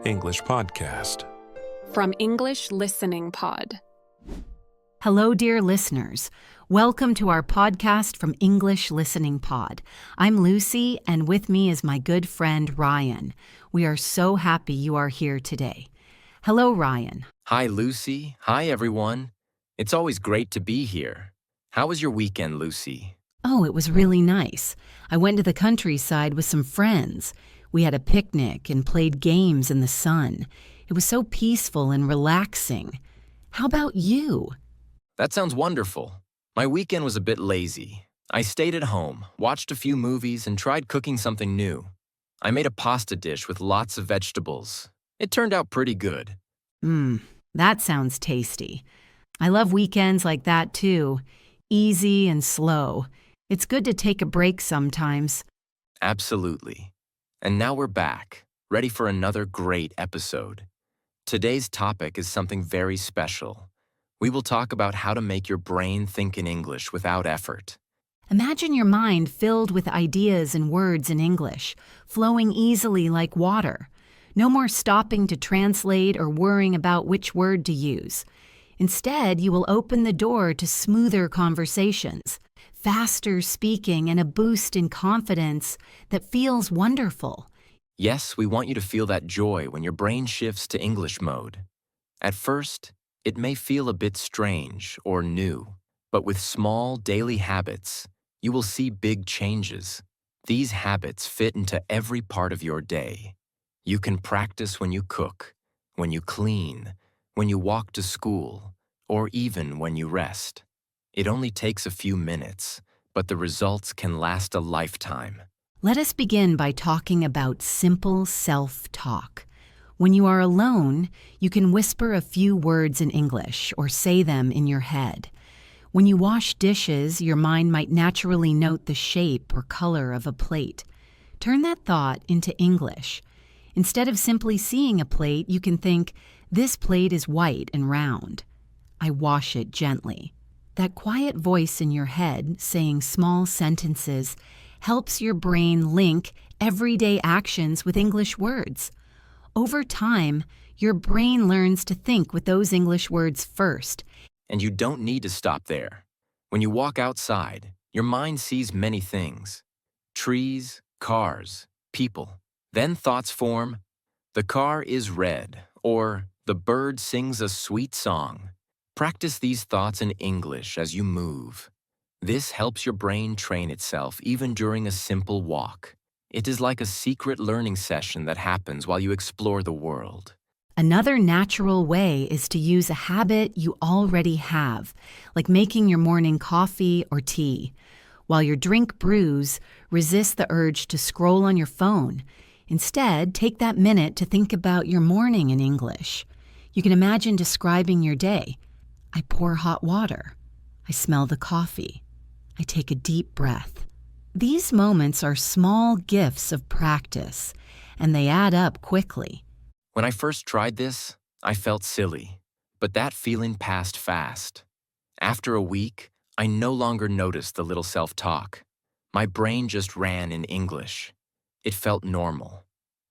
English podcast. From English Listening Pod. Hello, dear listeners. Welcome to our podcast from English Listening Pod. I'm Lucy, and with me is my good friend Ryan. We are so happy you are here today. Hello, Ryan. Hi, Lucy. Hi, everyone. It's always great to be here. How was your weekend, Lucy? Oh, it was really nice. I went to the countryside with some friends. We had a picnic and played games in the sun. It was so peaceful and relaxing. How about you? That sounds wonderful. My weekend was a bit lazy. I stayed at home, watched a few movies, and tried cooking something new. I made a pasta dish with lots of vegetables. It turned out pretty good. That sounds tasty. I love weekends like that too. Easy and slow. It's good to take a break sometimes. Absolutely. And now we're back, ready for another great episode. Today's topic is something very special. We will talk about how to make your brain think in English without effort. Imagine your mind filled with ideas and words in English, flowing easily like water. No more stopping to translate or worrying about which word to use. Instead, you will open the door to smoother conversations, faster speaking, and a boost in confidence that feels wonderful. Yes, we want you to feel that joy when your brain shifts to English mode. At first, it may feel a bit strange or new, but with small daily habits, you will see big changes. These habits fit into every part of your day. You can practice when you cook, when you clean, when you walk to school, or even when you rest. It only takes a few minutes, but the results can last a lifetime. Let us begin by talking about simple self-talk. When you are alone, you can whisper a few words in English or say them in your head. When you wash dishes, your mind might naturally note the shape or color of a plate. Turn that thought into English. Instead of simply seeing a plate, you can think, "This plate is white and round. I wash it gently." That quiet voice in your head saying small sentences helps your brain link everyday actions with English words. Over time, your brain learns to think with those English words first. And you don't need to stop there. When you walk outside, your mind sees many things. Trees, cars, people. Then thoughts form, "The car is red," or "The bird sings a sweet song." Practice these thoughts in English as you move. This helps your brain train itself even during a simple walk. It is like a secret learning session that happens while you explore the world. Another natural way is to use a habit you already have, like making your morning coffee or tea. While your drink brews, resist the urge to scroll on your phone. Instead, take that minute to think about your morning in English. You can imagine describing your day. I pour hot water. I smell the coffee. I take a deep breath. These moments are small gifts of practice, and they add up quickly. When I first tried this, I felt silly, but that feeling passed fast. After a week, I no longer noticed the little self-talk. My brain just ran in English. It felt normal.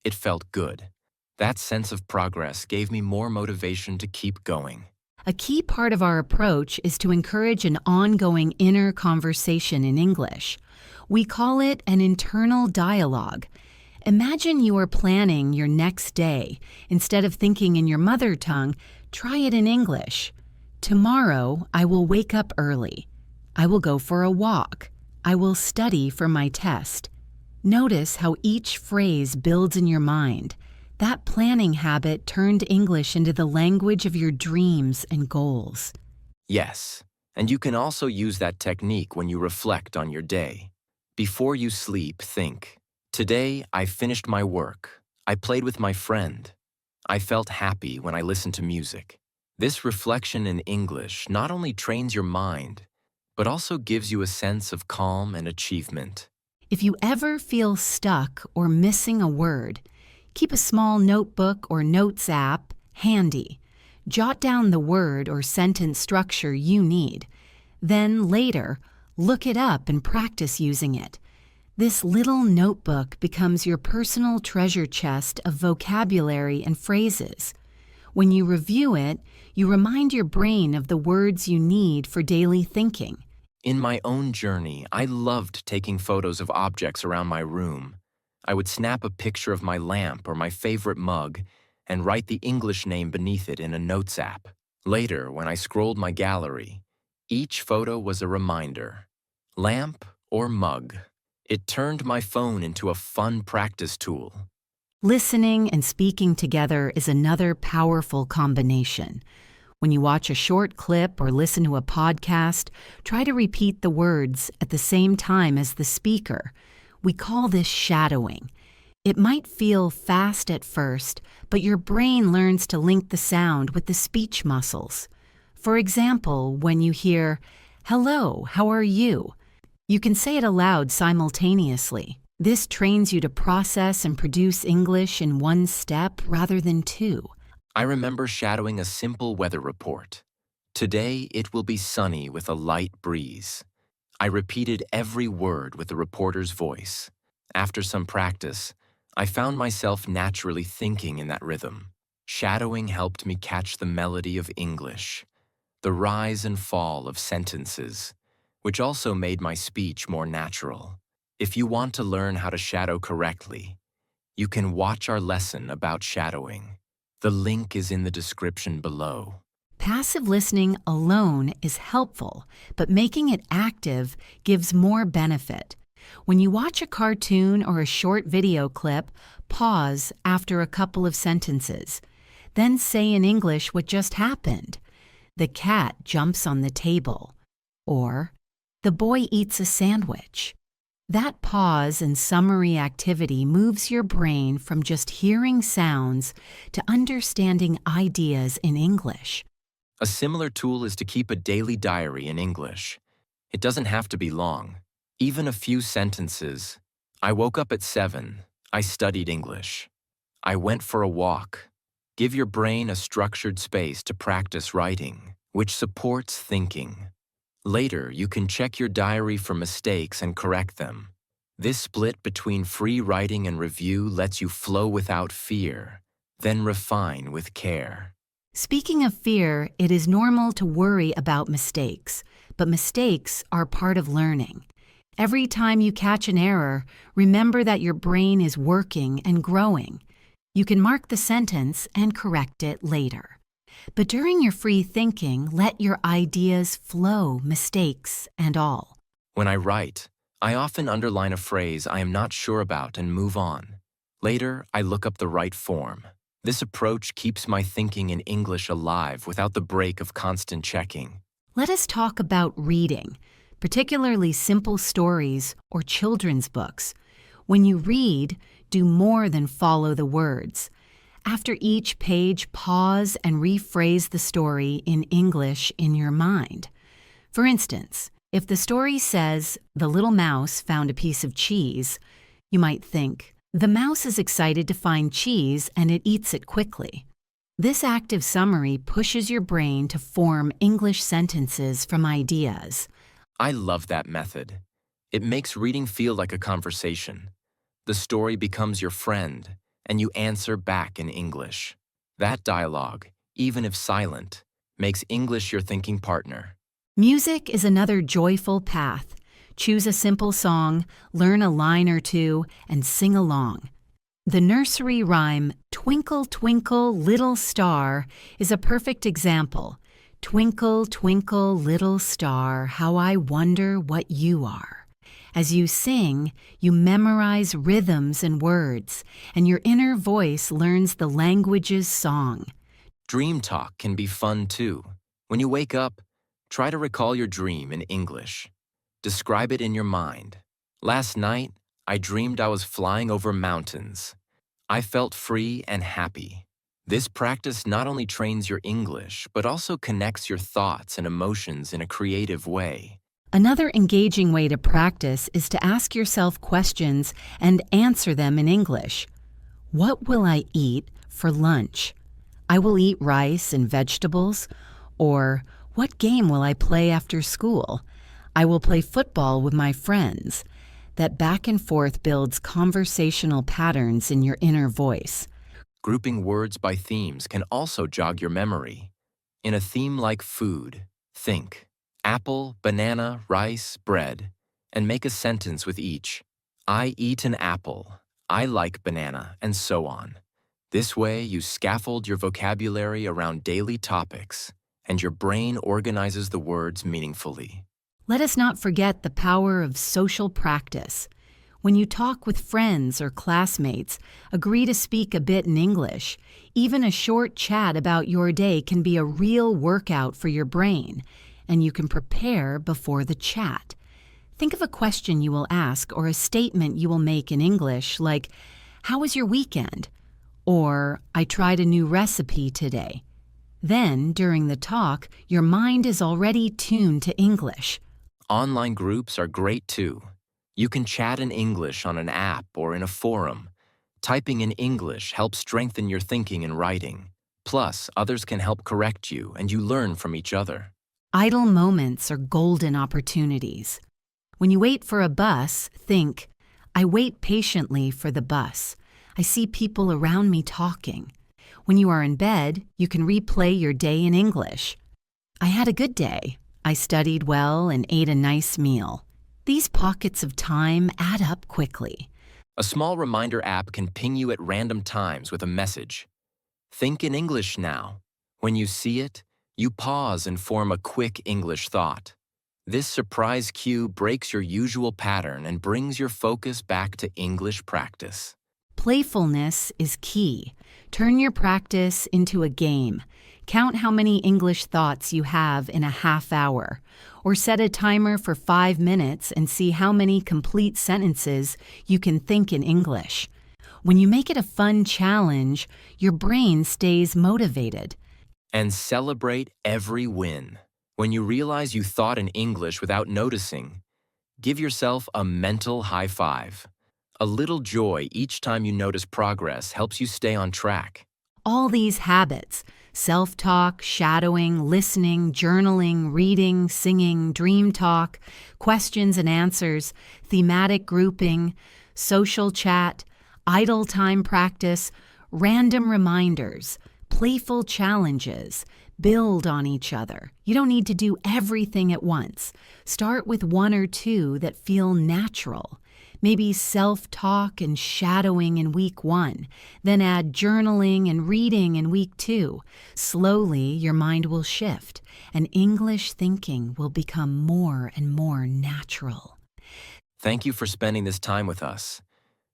It felt good. That sense of progress gave me more motivation to keep going. A key part of our approach is to encourage an ongoing inner conversation in English. We call it an internal dialogue. Imagine you are planning your next day. Instead of thinking in your mother tongue, try it in English. Tomorrow, I will wake up early. I will go for a walk. I will study for my test. Notice how each phrase builds in your mind. That planning habit turned English into the language of your dreams and goals. Yes, and you can also use that technique when you reflect on your day. Before you sleep, think, "Today I finished my work. I played with my friend. I felt happy when I listened to music." This reflection in English not only trains your mind, but also gives you a sense of calm and achievement. If you ever feel stuck or missing a word, keep a small notebook or notes app handy. Jot down the word or sentence structure you need. Then later, look it up and practice using it. This little notebook becomes your personal treasure chest of vocabulary and phrases. When you review it, you remind your brain of the words you need for daily thinking. In my own journey, I loved taking photos of objects around my room. I would snap a picture of my lamp or my favorite mug and write the English name beneath it in a notes app. Later, when I scrolled my gallery, each photo was a reminder. Lamp or mug. It turned my phone into a fun practice tool. Listening and speaking together is another powerful combination. When you watch a short clip or listen to a podcast, try to repeat the words at the same time as the speaker. We call this shadowing. It might feel fast at first, but your brain learns to link the sound with the speech muscles. For example, when you hear, "Hello, how are you?" you can say it aloud simultaneously. This trains you to process and produce English in one step rather than two. I remember shadowing a simple weather report. Today it will be sunny with a light breeze. I repeated every word with the reporter's voice. After some practice, I found myself naturally thinking in that rhythm. Shadowing helped me catch the melody of English, the rise and fall of sentences, which also made my speech more natural. If you want to learn how to shadow correctly, you can watch our lesson about shadowing. The link is in the description below. Passive listening alone is helpful, but making it active gives more benefit. When you watch a cartoon or a short video clip, pause after a couple of sentences. Then say in English what just happened. The cat jumps on the table. Or, the boy eats a sandwich. That pause and summary activity moves your brain from just hearing sounds to understanding ideas in English. A similar tool is to keep a daily diary in English. It doesn't have to be long. Even a few sentences. I woke up at 7. I studied English. I went for a walk. Give your brain a structured space to practice writing, which supports thinking. Later, you can check your diary for mistakes and correct them. This split between free writing and review lets you flow without fear, then refine with care. Speaking of fear, it is normal to worry about mistakes, but mistakes are part of learning. Every time you catch an error, remember that your brain is working and growing. You can mark the sentence and correct it later. But during your free thinking, let your ideas flow, mistakes and all. When I write, I often underline a phrase I am not sure about and move on. Later, I look up the right form. This approach keeps my thinking in English alive without the break of constant checking. Let us talk about reading, particularly simple stories or children's books. When you read, do more than follow the words. After each page, pause and rephrase the story in English in your mind. For instance, if the story says, "The little mouse found a piece of cheese," you might think, "The mouse is excited to find cheese and it eats it quickly." This active summary pushes your brain to form English sentences from ideas. I love that method. It makes reading feel like a conversation. The story becomes your friend, and you answer back in English. That dialogue, even if silent, makes English your thinking partner. Music is another joyful path. Choose a simple song, learn a line or two, and sing along. The nursery rhyme, "Twinkle, twinkle, little star," is a perfect example. Twinkle, twinkle, little star, how I wonder what you are. As you sing, you memorize rhythms and words, and your inner voice learns the language's song. Dream talk can be fun too. When you wake up, try to recall your dream in English. Describe it in your mind. Last night, I dreamed I was flying over mountains. I felt free and happy. This practice not only trains your English, but also connects your thoughts and emotions in a creative way. Another engaging way to practice is to ask yourself questions and answer them in English. What will I eat for lunch? I will eat rice and vegetables. Or, what game will I play after school? I will play football with my friends. That back and forth builds conversational patterns in your inner voice. Grouping words by themes can also jog your memory. In a theme like food, think apple, banana, rice, bread, and make a sentence with each. I eat an apple, I like banana, and so on. This way, you scaffold your vocabulary around daily topics, and your brain organizes the words meaningfully. Let us not forget the power of social practice. When you talk with friends or classmates, agree to speak a bit in English. Even a short chat about your day can be a real workout for your brain, and you can prepare before the chat. Think of a question you will ask or a statement you will make in English like, "How was your weekend?" Or, "I tried a new recipe today." Then, during the talk, your mind is already tuned to English. Online groups are great too. You can chat in English on an app or in a forum. Typing in English helps strengthen your thinking and writing. Plus, others can help correct you and you learn from each other. Idle moments are golden opportunities. When you wait for a bus, think, "I wait patiently for the bus. I see people around me talking." When you are in bed, you can replay your day in English. "I had a good day. I studied well and ate a nice meal." These pockets of time add up quickly. A small reminder app can ping you at random times with a message. Think in English now. When you see it, you pause and form a quick English thought. This surprise cue breaks your usual pattern and brings your focus back to English practice. Playfulness is key. Turn your practice into a game. Count how many English thoughts you have in a half hour, or set a timer for 5 minutes and see how many complete sentences you can think in English. When you make it a fun challenge, your brain stays motivated. And celebrate every win. When you realize you thought in English without noticing, give yourself a mental high five. A little joy each time you notice progress helps you stay on track. All these habits, self-talk, shadowing, listening, journaling, reading, singing, dream talk, questions and answers, thematic grouping, social chat, idle time practice, random reminders, playful challenges, build on each other. You don't need to do everything at once. Start with 1 or 2 that feel natural. Maybe self-talk and shadowing in week 1, then add journaling and reading in week 2. Slowly, your mind will shift, and English thinking will become more and more natural. Thank you for spending this time with us.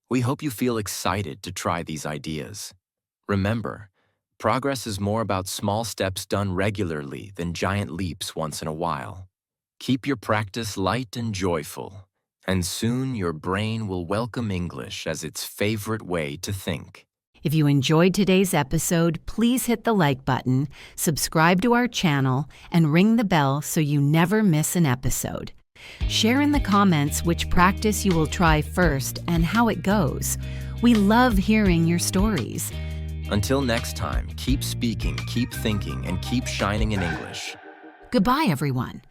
We hope you feel excited to try these ideas. Remember, progress is more about small steps done regularly than giant leaps once in a while. Keep your practice light and joyful, and soon your brain will welcome English as its favorite way to think. If you enjoyed today's episode, please hit the like button, subscribe to our channel, and ring the bell so you never miss an episode. Share in the comments which practice you will try first and how it goes. We love hearing your stories. Until next time, keep speaking, keep thinking, and keep shining in English. Goodbye, everyone.